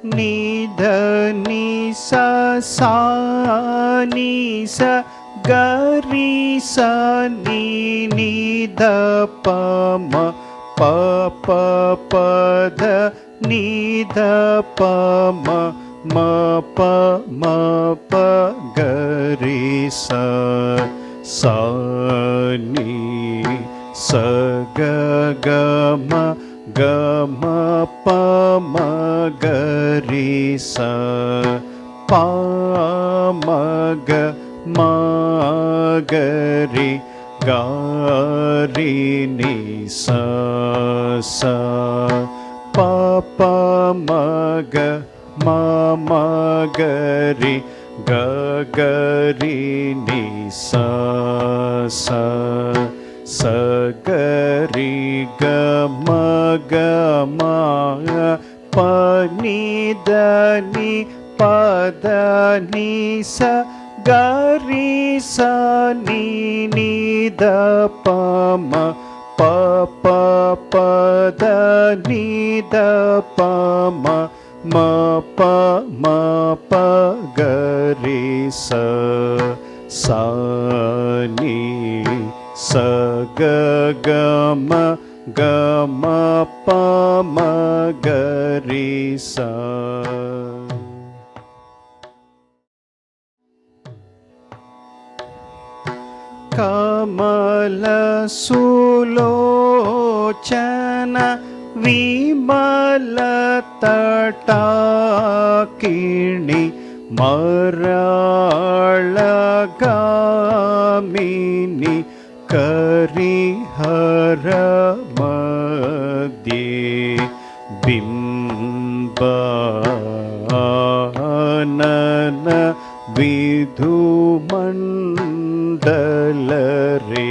ನಿಧ ನಿ ಸ ಸಾ ನಿ ಸ ಗರಿ ಸ ನಿ ನಿ ದ ಪ ಮ ಪ ಪ ಪ ದ ನಿ ದ ಪ ಮ ಮ ಪ ಮ ಪ ಗರಿ ಸ ಸ ನಿ ಸ ಗ ಗ ಮ ಗ ಮ ಪ ಮ ಗರಿ ಸ ಪ ಮ ಗ ಮ ಗರಿ ಗಾರಿ ನಿ ಸ ಸ ಪ ಪ ಮ ಗ ಮ ಮ ಗರಿ ಗ ಗರಿ ನಿ ಸ ಸ ಸ ಗರಿ ಗ ಮ ಗ ಮ ಪ ನಿ ದ ನಿ ಪ ದ ನಿ ಸ ಗರಿ ಸ ನಿ ನಿ ದ ಪ ಮ ಪ ಪ ಪ ದ ನಿ ದ ಪ ಮ ಮ ಪ ಮ ಪ ಗರಿ ಸ ಸ ನಿ ಸ ಗ ಗ ಮ ಗ ಮ ಪ ಮ ಗರಿ ಸ ಕಮಲ ಸುಲೋಚನ ವಿಮಲ ತಟಾಕಿಣಿ ಮರಾಳಗಾಮಿನಿ ಕರಿಹರ ಮಧ್ಯೆ ಬಿಂಬಾನನ ವಿಧುಮಂಡಲರೇ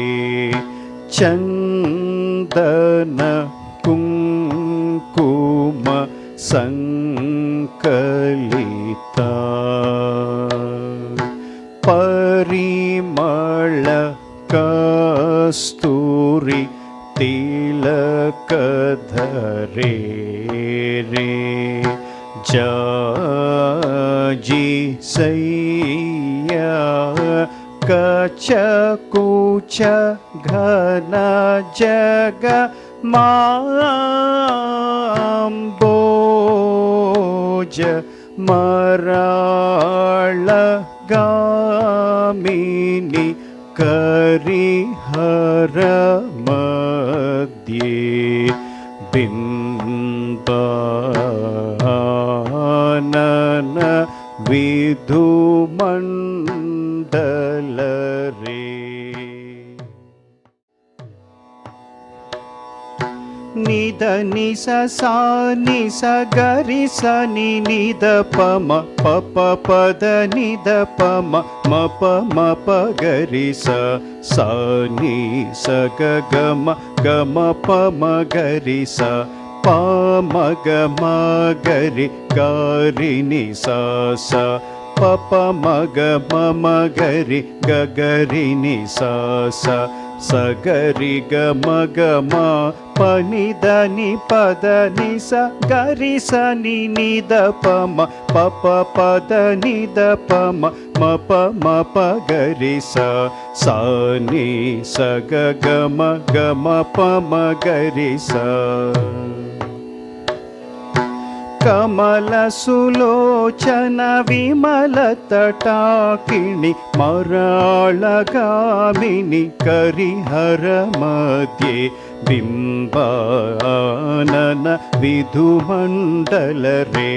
ಚಂದನ ಕುಂಕುಮ ಸಂಕಲಿತ ಪರಿಮಳ ಕಸ್ತೂರಿ ತಿಲಕಧರೆ ರೇ ಜಾಜಿ ಸೈಯ ಕಚಕುಚ ಘನ ಜಗ ಮಾಂಬೋಜ ಮರಾಳಗಾಮಿನಿ ಕರಿಹರ ಮಧ್ಯೆ ಬಿಂಬಾನನ ವಿಧುಮಂಡಲರೇ ನಿಧ ನಿ ಸ ಸಾ ನಿ ಸ ಗರಿ ಸ ನಿ ನಿ ದ ಪ ಮ ಪ ಪ ಪ ದ ನಿ ದ ಪ ಮ ಮ ಪ ಮ ಪ ಗರಿ ಸ ಸ ನಿ ಸ ಗ ಗ ಮ ಗ ಮ ಪ ಮ ಗರಿ ಸ ಪ ಮ ಗ ಮ ಗರಿ ಗಾರಿ ನಿ ಸ ಸ ಪ ಪ ಮ ಗ ಮ ಮ ಗರಿ ಗ ಗರಿ ನಿ ಸ ಸ ಸ ಗರಿ ಗ ಮ ಗ ಮ ಪ ನಿ ದ ನಿ ಪ ದ ನಿ ಸ ಗರಿ ಸ ನಿ ನಿ ದ ಪ ಮ ಪ ಪ ಪ ದ ನಿ ದ ಪ ಮ ಮ ಪ ಮ ಪ ಗರಿ ಸ ಸ ನಿ ಸ ಗ ಗ ಮ ಗ ಮ ಪ ಮ ಗರಿ ಸ ಕಮಲ ಸುಲೋಚನ ವಿಮಲ ತಟಾಕಿಣಿ ಮರಾಳಗಾಮಿನಿ ಕರಿಹರ ಮಧ್ಯೆ ಬಿಂಬಾನನ ವಿಧುಮಂಡಲರೇ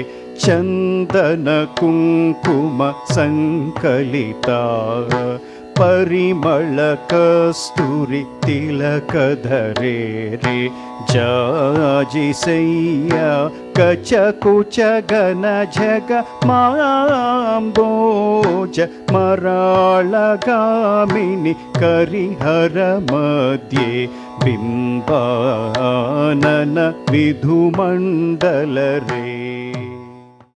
ಚಂದನ ಕುಂಕುಮ ಸಂಕಲಿತ ಪರಿಮಳ ಕಸ್ತೂರಿ ತಿಲಕಧರೆ ರೇ ಜಾಜಿ ಸೈಯ ಕಚಕುಚ ಘನ ಜಗ ಮಾಂಬೋಜ ಮರಾಳಗಾಮಿನಿ ಕರಿಹರ ಮಧ್ಯೆ ಬಿಂಬಾನನ ವಿಧುಮಂಡಲರೇ